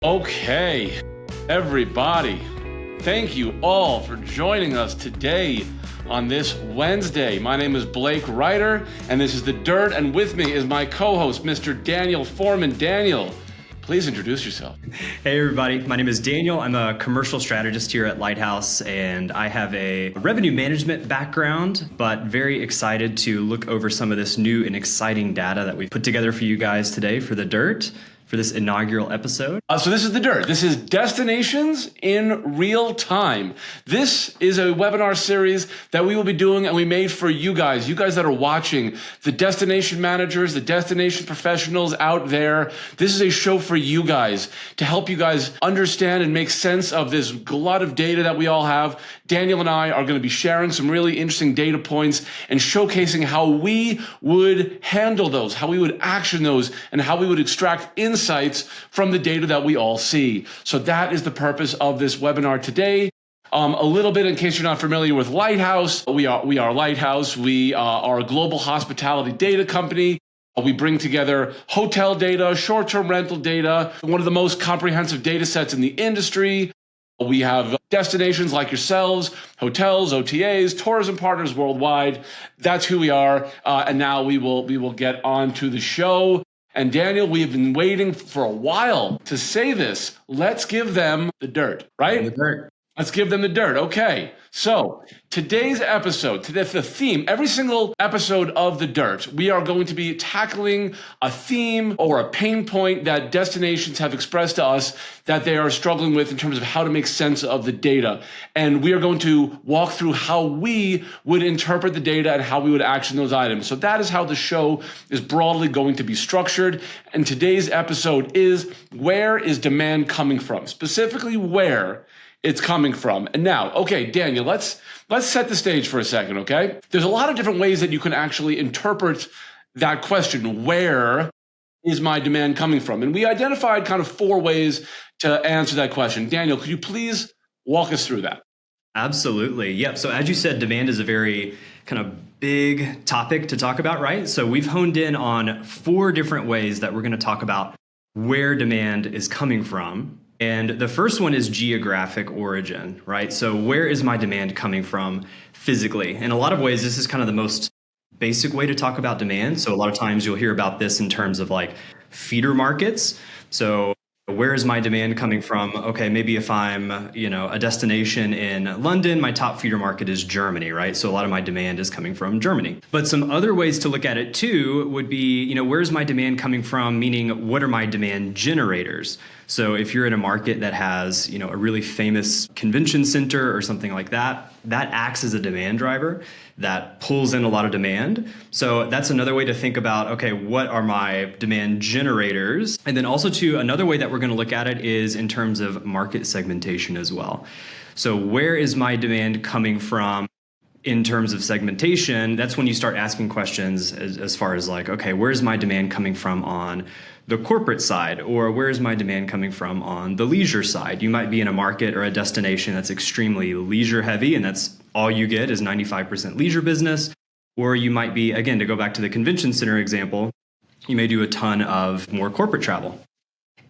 Okay, everybody, thank you all for joining us today on this Wednesday. My name is Blake Ryder, and this is The Dirt, and with me is my co-host, Mr. Daniel Foreman. Daniel, please introduce yourself. Hey everybody, my name is Daniel. I'm a commercial strategist here at Lighthouse, and I have a revenue management background, but very excited to look over some of this new and exciting data that we've put together for you guys today for The Dirt, for this inaugural episode. So this is The Dirt. This is Destinations in Real Time. This is a webinar series that we will be doing and we made for you guys that are watching, the destination managers, the destination professionals out there. This is a show for you guys to help you guys understand and make sense of this glut of data that we all have. Daniel and I are going to be sharing some really interesting data points and showcasing how we would handle those, how we would action those, and how we would extract insights from the data that we all see. So that is the purpose of this webinar today. A little bit in case you're not familiar with Lighthouse, we are Lighthouse. We are a global hospitality data company. We bring together hotel data, short-term rental data, one of the most comprehensive data sets in the industry. We have destinations like yourselves, hotels, OTAs, tourism partners worldwide. That's who we are. And now we will get on to the show. And Daniel, we have been waiting for a while to say this. Let's give them the dirt, right? The dirt. Let's give them the dirt. Okay. So today's episode, the theme, every single episode of The Dirt, we are going to be tackling a theme or a pain point that destinations have expressed to us that they are struggling with in terms of how to make sense of the data. And we are going to walk through how we would interpret the data and how we would action those items. So that is how the show is broadly going to be structured. And today's episode is, where is demand coming from? Specifically, where it's coming from. And now, okay, Daniel, let's set the stage for a second, okay? There's a lot of different ways that you can actually interpret that question, where is my demand coming from? And we identified kind of 4 ways to answer that question. Daniel, could you please walk us through that? Absolutely. Yep. So as you said, demand is a very kind of big topic to talk about, right? So we've honed in on 4 different ways that we're going to talk about where demand is coming from. And the first one is geographic origin, right? So where is my demand coming from physically? In a lot of ways, this is kind of the most basic way to talk about demand. So a lot of times you'll hear about this in terms of like feeder markets. So where is my demand coming from? Okay, maybe if I'm, a destination in London, my top feeder market is Germany, right? So a lot of my demand is coming from Germany. But some other ways to look at it too would be, where's my demand coming from? Meaning, what are my demand generators? So if you're in a market that has, a really famous convention center or something like that, that acts as a demand driver that pulls in a lot of demand. So that's another way to think about, okay, what are my demand generators? And then also too, another way that we're going to look at it is in terms of market segmentation as well. So where is my demand coming from? In terms of segmentation, that's when you start asking questions as far as like, okay, where's my demand coming from on the corporate side, or where's my demand coming from on the leisure side? You might be in a market or a destination that's extremely leisure heavy, and that's all you get is 95% leisure business. Or you might be, again, to go back to the convention center example, you may do a ton of more corporate travel.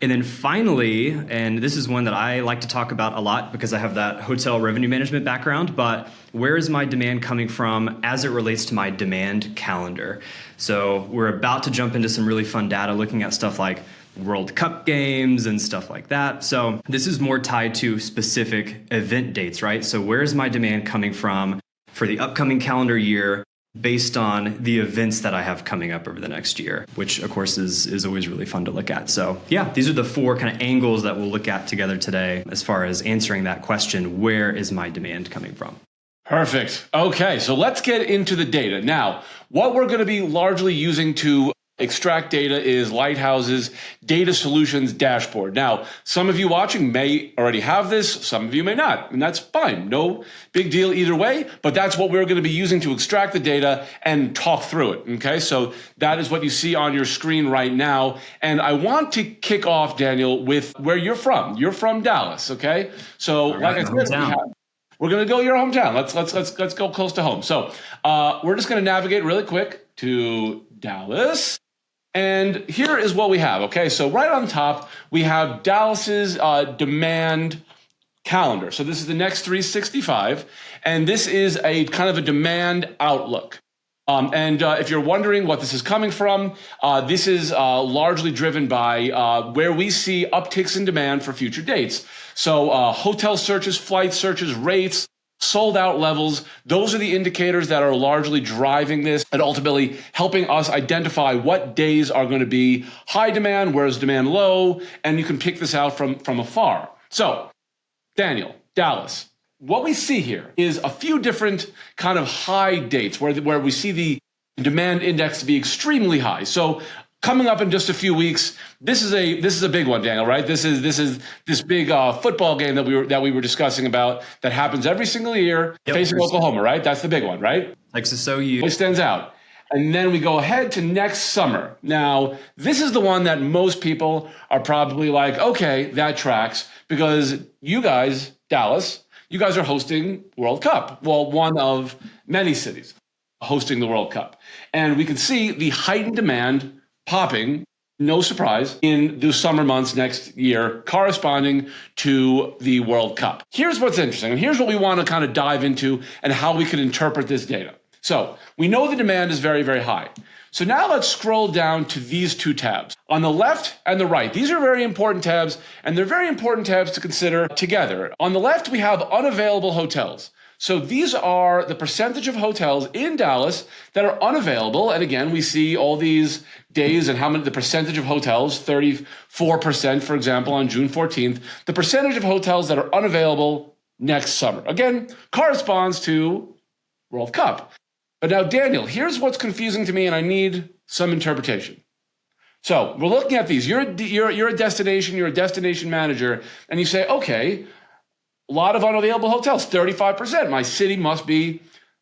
And then finally, and this is one that I like to talk about a lot because I have that hotel revenue management background, but where is my demand coming from as it relates to my demand calendar? So we're about to jump into some really fun data looking at stuff like World Cup games and stuff like that. So this is more tied to specific event dates, right? So where is my demand coming from for the upcoming calendar year based on the events that I have coming up over the next year, which of course is always really fun to look at. So yeah, these are the 4 kind of angles that we'll look at together today as far as answering that question, where is my demand coming from? Perfect. Okay, so let's get into the data. Now, what we're going to be largely using to extract data is Lighthouse's data solutions dashboard. Now, some of you watching may already have this, some of you may not, and that's fine. No big deal either way, but that's what we're going to be using to extract the data and talk through it. Okay, so that is what you see on your screen right now. And I want to kick off, Daniel, with where you're from. You're from Dallas, okay? So like I said, we're going to go your hometown. Let's go close to home. So we're just going to navigate really quick to Dallas. And here is what we have. Okay, so right on top, we have Dallas's demand calendar. So this is the next 365, and this is a kind of a demand outlook. And if you're wondering what this is coming from, this is largely driven by where we see upticks in demand for future dates. So hotel searches, flight searches, rates, sold out levels, those are the indicators that are largely driving this and ultimately helping us identify what days are going to be high demand, where's demand low, and you can pick this out from afar. So, Daniel, Dallas, what we see here is a few different kind of high dates where we see the demand index to be extremely high. So coming up in just a few weeks, this is a big one, Daniel, right? This is this big football game that we were discussing about that happens every single year, facing Oklahoma, right? That's the big one, right? Texas OU. It stands out. And then we go ahead to next summer. Now, this is the one that most people are probably like, okay, that tracks, because you guys, Dallas, you guys are hosting World Cup. Well, one of many cities hosting the World Cup. And we can see the heightened demand popping, no surprise, in the summer months next year, corresponding to the World Cup. Here's what's interesting, and here's what we want to kind of dive into and how we can interpret this data. So we know the demand is very, very high. So now let's scroll down to these two tabs. On the left and the right, these are very important tabs, and they're very important tabs to consider together. On the left, we have unavailable hotels. So these are the percentage of hotels in Dallas that are unavailable. And again, we see all these days and how many, the percentage of hotels, 34%, for example, on June 14th, the percentage of hotels that are unavailable next summer. Again, corresponds to World Cup. But now, Daniel, here's what's confusing to me, and I need some interpretation. So we're looking at these. You're a destination manager, and you say, okay, a lot of unavailable hotels, 35%. My city must be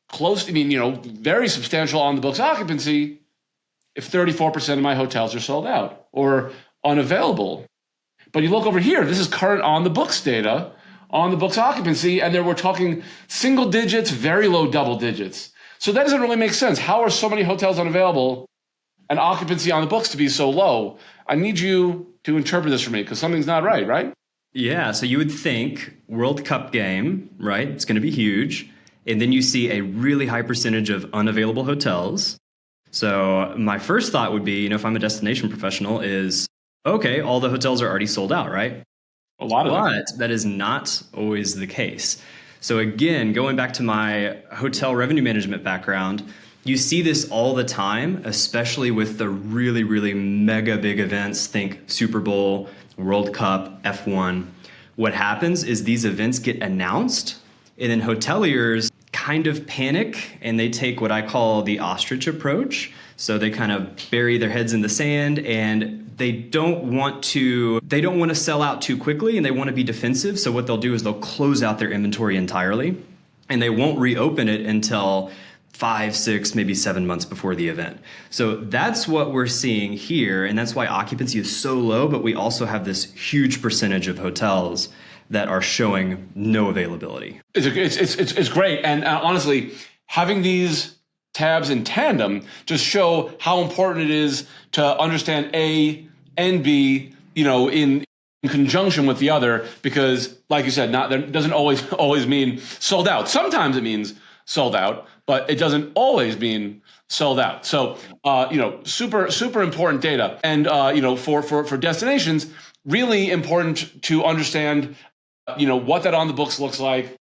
close, very substantial on the books occupancy if 34% of my hotels are sold out or unavailable. But you look over here, this is current on the books data, on the books occupancy, and there we're talking single digits, very low double digits. So that doesn't really make sense. How are so many hotels unavailable and occupancy on the books to be so low? I need you to interpret this for me because something's not right, right? Yeah, so you would think World Cup game, right? It's going to be huge. And then you see a really high percentage of unavailable hotels. So my first thought would be, if I'm a destination professional is, okay, all the hotels are already sold out, right? A lot of them. But that is not always the case. So again, going back to my hotel revenue management background, you see this all the time, especially with the really, really mega big events. Think Super Bowl, World Cup, F1. What happens is these events get announced, and then hoteliers kind of panic, and they take what I call the ostrich approach. So they kind of bury their heads in the sand, and they don't want to sell out too quickly, and they want to be defensive. So what they'll do is they'll close out their inventory entirely, and they won't reopen it until 5, 6, maybe 7 months before the event. So that's what we're seeing here, and that's why occupancy is so low, but we also have this huge percentage of hotels that are showing no availability. It's great, and honestly, having these tabs in tandem just show how important it is to understand A and B, in conjunction with the other, because like you said, that doesn't always mean sold out. Sometimes it means sold out, but it doesn't always mean sold out. So, super important data. And, for destinations, really important to understand, what that on the books looks like,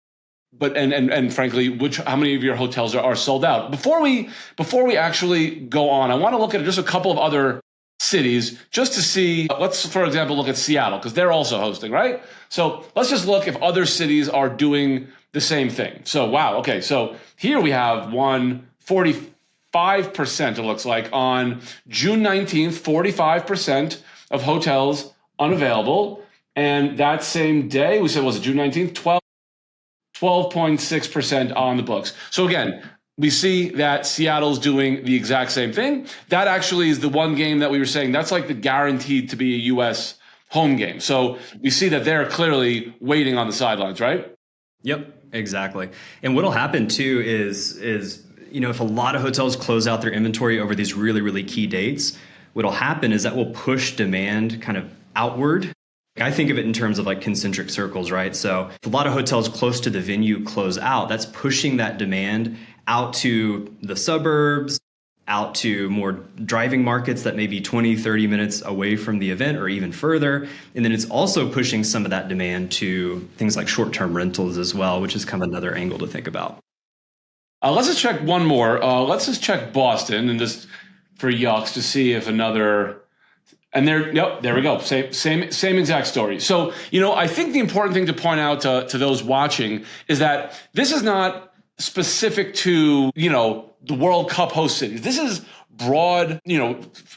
but, and frankly, how many of your hotels are sold out. Before we actually go on, I want to look at just a couple of other cities just to see, let's, for example, look at Seattle, because they're also hosting, right? So let's just look if other cities are doing the same thing. So, wow. Okay. So here we have 45%, it looks like, on June 19th, 45% of hotels unavailable. And that same day, we said, was it June 19th? 12.6% on the books. So again, we see that Seattle's doing the exact same thing. That actually is the one game that we were saying, that's like the guaranteed to be a U.S. home game. So we see that they're clearly waiting on the sidelines, right? Yep, exactly. And what'll happen too is if a lot of hotels close out their inventory over these really, really key dates, what'll happen is that will push demand kind of outward. I think of it in terms of like concentric circles, right? So if a lot of hotels close to the venue close out, that's pushing that demand out to the suburbs, out to more driving markets that may be 20, 30 minutes away from the event or even further. And then it's also pushing some of that demand to things like short-term rentals as well, which is kind of another angle to think about. Let's just check one more. Let's just check Boston and just for yucks to see if another. And there we go. Same exact story. So, I think the important thing to point out to those watching is that this is not specific to, the World Cup host cities. This is broad,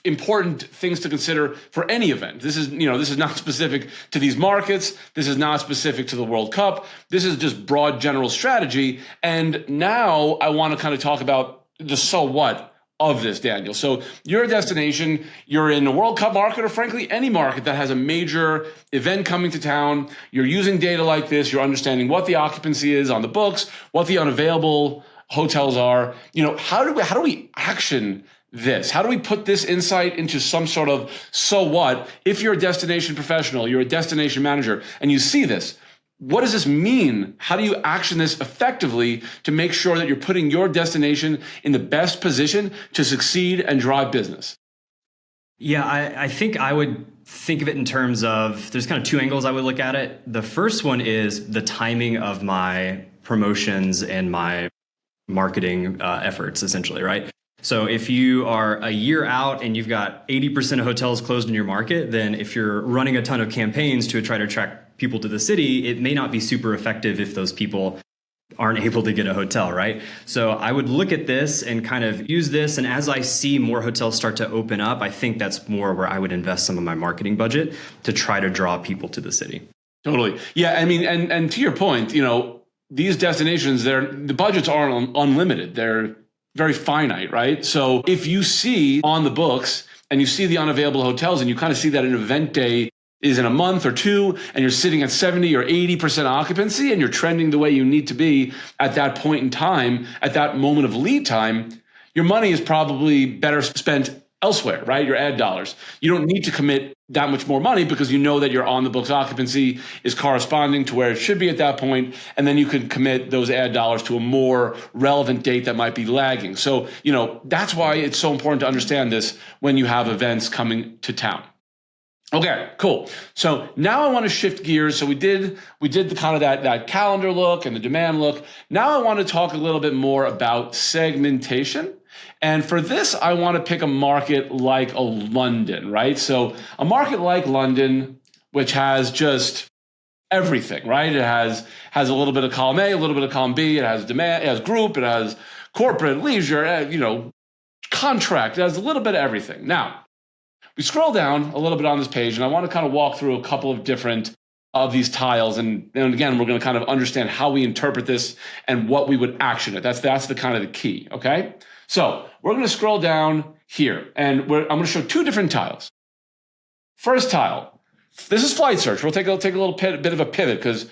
important things to consider for any event. This is not specific to these markets. This is not specific to the World Cup. This is just broad general strategy. And now I want to kind of talk about the so what of this, Daniel. So you're a destination, you're in a World Cup market, or frankly, any market that has a major event coming to town. You're using data like this. You're understanding what the occupancy is on the books, what the unavailable hotels are. How do we action this? How do we put this insight into some sort of so what? If you're a destination professional, you're a destination manager, and you see this, what does this mean? How do you action this effectively to make sure that you're putting your destination in the best position to succeed and drive business? Yeah, I think I would think of it in terms of, there's kind of two angles I would look at it. The first one is the timing of my promotions and my marketing efforts, essentially, right? So if you are a year out and you've got 80% of hotels closed in your market, then if you're running a ton of campaigns to try to attract people to the city, it may not be super effective if those people aren't able to get a hotel, right? So I would look at this and kind of use this. And as I see more hotels start to open up, I think that's more where I would invest some of my marketing budget to try to draw people to the city. Totally. Yeah. I mean, and to your point, these destinations, the budgets aren't unlimited. They're very finite, right? So if you see on the books and you see the unavailable hotels and you kind of see that an event day is in a month or two and you're sitting at 70 or 80% occupancy and you're trending the way you need to be at that point in time, at that moment of lead time, your money is probably better spent elsewhere, right? Your ad dollars. You don't need to commit that much more money because you know that your on the books occupancy is corresponding to where it should be at that point. And then you can commit those ad dollars to a more relevant date that might be lagging. So, that's why it's so important to understand this when you have events coming to town. Okay, cool. So now I want to shift gears. So we did the kind of that calendar look and the demand look. Now I want to talk a little bit more about segmentation. And for this, I want to pick a market like a London, right? So a market like London, which has just everything, right? It has a little bit of column A, a little bit of column B. It has demand, it has group, it has corporate, leisure, contract. It has a little bit of everything. Now, we scroll down a little bit on this page, and I want to kind of walk through a couple of different of these tiles. And again, we're going to kind of understand how we interpret this and what we would action it. That's the kind of the key, okay? So we're going to scroll down here, and I'm going to show two different tiles. First tile, this is flight search. We'll take a little bit of a pivot because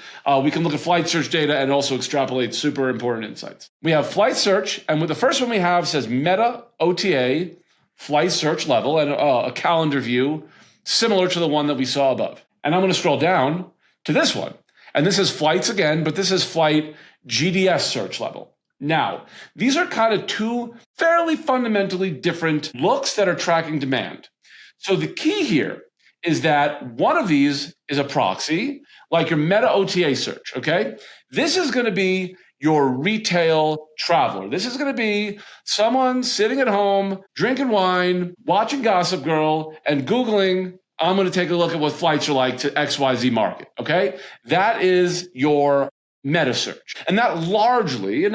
we can look at flight search data and also extrapolate super important insights. We have flight search, and the first one we have says meta OTA flight search level and a calendar view similar to the one that we saw above. And I'm going to scroll down to this one. And this is flights again, but this is flight GDS search level. Now, these are kind of two fairly fundamentally different looks that are tracking demand. So the key here is that one of these is a proxy, like your meta OTA search, okay? This is going to be your retail traveler. This is going to be someone sitting at home, drinking wine, watching Gossip Girl, and Googling, I'm going to take a look at what flights are like to XYZ market, okay? That is your meta search. And that largely,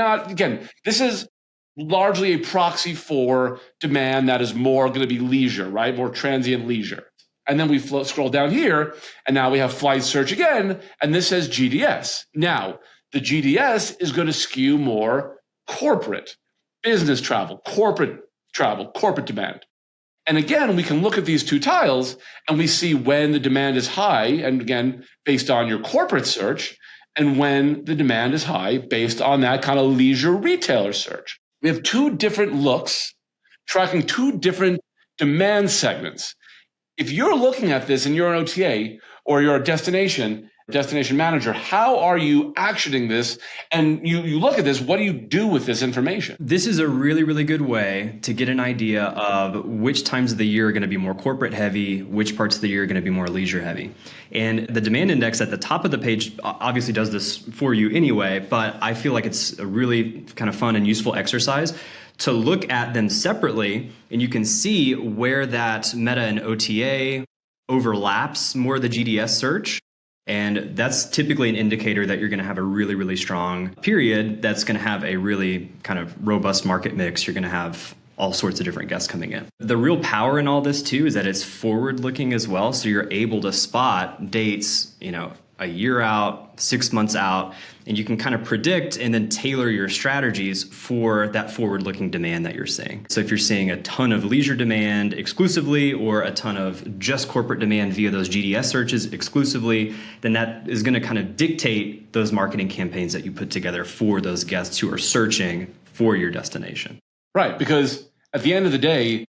this is largely a proxy for demand that is more going to be leisure, right? More transient leisure. And then we scroll down here, and now we have flight search again, and this says GDS. Now, the GDS is going to skew more corporate, business travel, corporate demand. And again, we can look at these two tiles and we see when the demand is high, and again, based on your corporate search, and when the demand is high based on that kind of leisure retailer search. We have two different looks tracking two different demand segments. If you're looking at this and you're an OTA or you're a destination manager, how are you actioning this? And you look at this, what do you do with this information? This is a really, really good way to get an idea of which times of the year are going to be more corporate heavy, which parts of the year are going to be more leisure heavy. And the demand index at the top of the page obviously does this for you anyway, but I feel like it's a really kind of fun and useful exercise to look at them separately, and you can see where that meta and OTA overlaps more of the GDS search. And that's typically an indicator that you're going to have a really, really strong period that's going to have a really kind of robust market mix. You're going to have all sorts of different guests coming in. The real power in all this too is that it's forward looking as well. So you're able to spot dates, a year out, 6 months out, and you can kind of predict and then tailor your strategies for that forward-looking demand that you're seeing. So if you're seeing a ton of leisure demand exclusively or a ton of just corporate demand via those GDS searches exclusively, then that is going to kind of dictate those marketing campaigns that you put together for those guests who are searching for your destination. Right, because at the end of the day,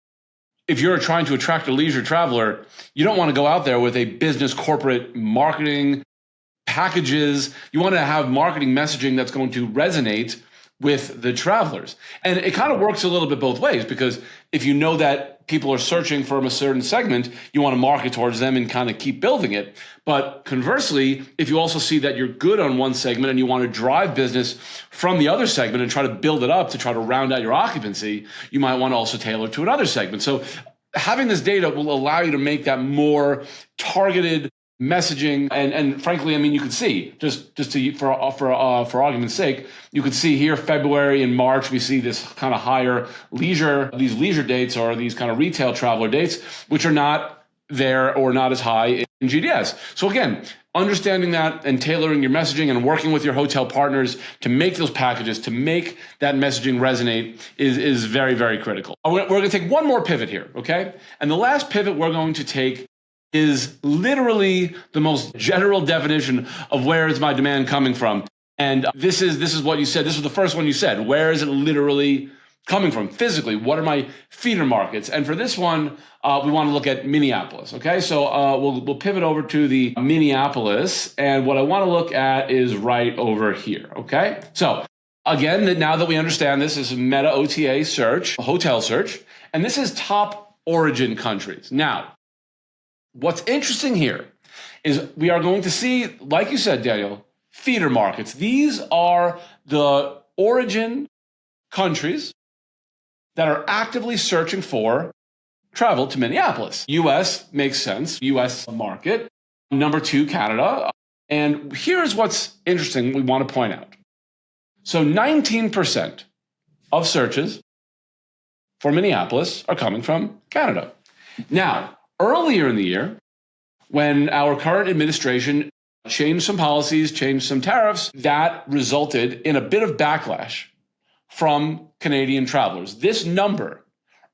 if you're trying to attract a leisure traveler, you don't want to go out there with a business corporate marketing packages. You want to have marketing messaging that's going to resonate with the travelers. And it kind of works a little bit both ways, because if you know that people are searching from a certain segment, you want to market towards them and kind of keep building it. But conversely, if you also see that you're good on one segment and you want to drive business from the other segment and try to build it up to try to round out your occupancy, you might want to also tailor to another segment. So having this data will allow you to make that more targeted messaging, and frankly, I mean, you could see for argument's sake, you could see here February and March, we see this kind of higher these leisure dates or these kind of retail traveler dates, which are not there or not as high in GDS. So again, understanding that and tailoring your messaging and working with your hotel partners to make those packages, to make that messaging resonate is very, very critical. We're going to take one more pivot here, okay? And the last pivot we're going to take is literally the most general definition of where is my demand coming from. And this is what you said. This was the first one you said. Where is it literally coming from physically? What are my feeder markets? And for this one, we want to look at Minneapolis. Okay, so we'll pivot over to the Minneapolis, and what I want to look at is right over here. Okay, so again, now that we understand this is meta OTA search, hotel search, and this is top origin countries. Now, what's interesting here is we are going to see, like you said, Daniel, feeder markets. These are the origin countries that are actively searching for travel to Minneapolis. US makes sense, US market. Number 2, Canada. And here's what's interesting we want to point out. So 19% of searches for Minneapolis are coming from Canada. Now, earlier in the year, when our current administration changed some policies, changed some tariffs, that resulted in a bit of backlash from Canadian travelers. This number,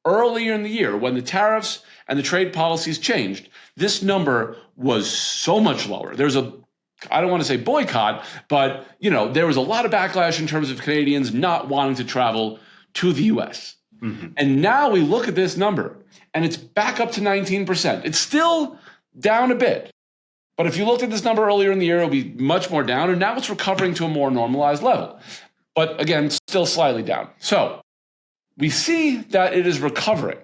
earlier in the year, when the tariffs and the trade policies changed, this number was so much lower. I don't want to say boycott, but there was a lot of backlash in terms of Canadians not wanting to travel to the US. Mm-hmm. And now we look at this number, and it's back up to 19%. It's still down a bit. But if you looked at this number earlier in the year, it'll be much more down. And now it's recovering to a more normalized level. But again, still slightly down. So we see that it is recovering.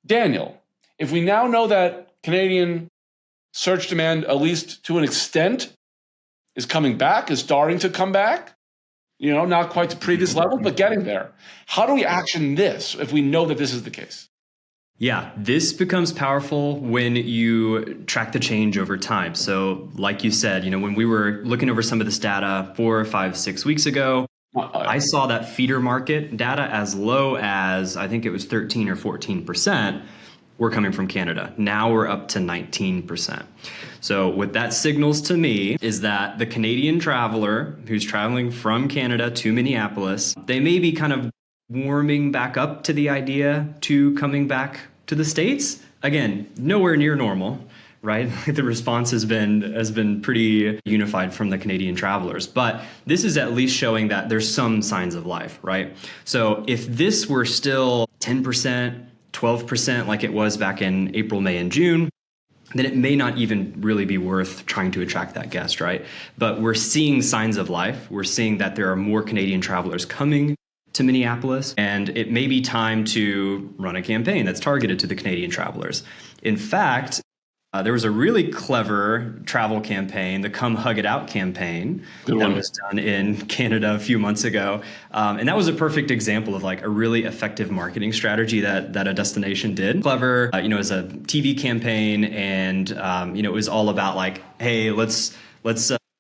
Daniel, if we now know that Canadian search demand, at least to an extent, is coming back, is starting to come back, not quite to previous levels, but getting there. How do we action this if we know that this is the case? Yeah, this becomes powerful when you track the change over time. So like you said, when we were looking over some of this data 4, 5, 6 weeks ago, I saw that feeder market data as low as, I think it was 13 or 14% were coming from Canada. Now we're up to 19%. So what that signals to me is that the Canadian traveler who's traveling from Canada to Minneapolis, they may be kind of warming back up to the idea to coming back to the States. Again, nowhere near normal, right? The response has been pretty unified from the Canadian travelers, but this is at least showing that there's some signs of life, right? So if this were still 10%, 12% like it was back in April, May, and June, then it may not even really be worth trying to attract that guest, right? But we're seeing signs of life. We're seeing that there are more Canadian travelers coming to Minneapolis, and it may be time to run a campaign that's targeted to the Canadian travelers. In fact, there was a really clever travel campaign, the Come Hug It Out campaign, that was done in Canada a few months ago. And that was a perfect example of like a really effective marketing strategy that a destination did. Clever, it was a TV campaign, and it was all about like, hey, let's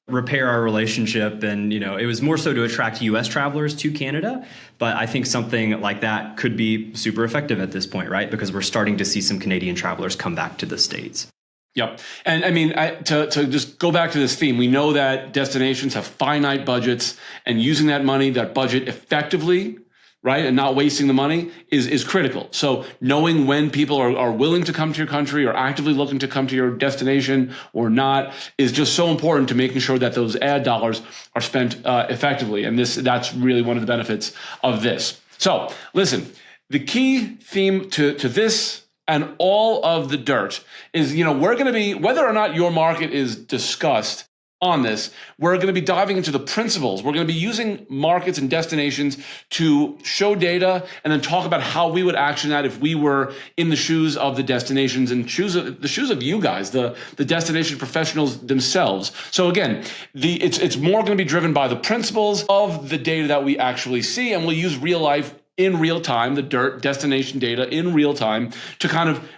repair our relationship. And, it was more so to attract US travelers to Canada. But I think something like that could be super effective at this point, right? Because we're starting to see some Canadian travelers come back to the States. Yep. And I mean, to just go back to this theme, we know that destinations have finite budgets, and using that budget effectively, right, and not wasting the money is critical. So knowing when people are willing to come to your country or actively looking to come to your destination or not is just so important to making sure that those ad dollars are spent effectively. And that's really one of the benefits of this. So listen, the key theme to this and all of the dirt is, we're going to be, whether or not your market is discussed on this, we're going to be diving into the principles. We're going to be using markets and destinations to show data and then talk about how we would action that if we were in the shoes of the destinations and the shoes of you guys, the destination professionals themselves. So again, it's more going to be driven by the principles of the data that we actually see, and we'll use real life in real time, the D.I.R.T destination data in real time to kind of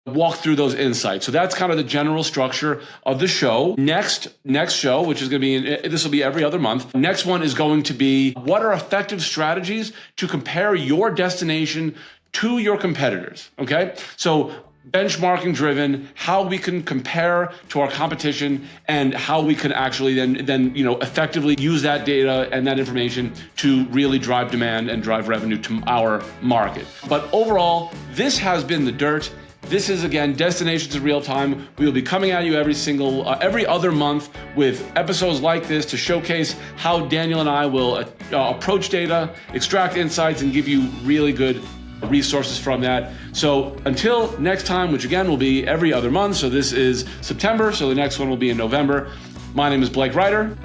walk through those insights. So that's kind of the general structure of the show. Next show, which is going to be, this will be every other month. Next one is going to be, what are effective strategies to compare your destination to your competitors? Okay. So benchmarking driven, how we can compare to our competition and how we can actually then effectively use that data and that information to really drive demand and drive revenue to our market. But overall, this has been the D.I.R.T. This is, again, Destinations in Real Time. We will be coming at you every other month with episodes like this to showcase how Daniel and I will approach data, extract insights, and give you really good resources from that. So until next time, which again will be every other month. So this is September. So the next one will be in November. My name is Blake Ryder.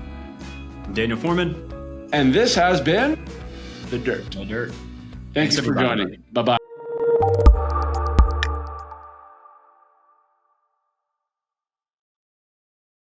Daniel Foreman. And this has been the D.I.R.T. The D.I.R.T. Thanks for joining. Bye-bye.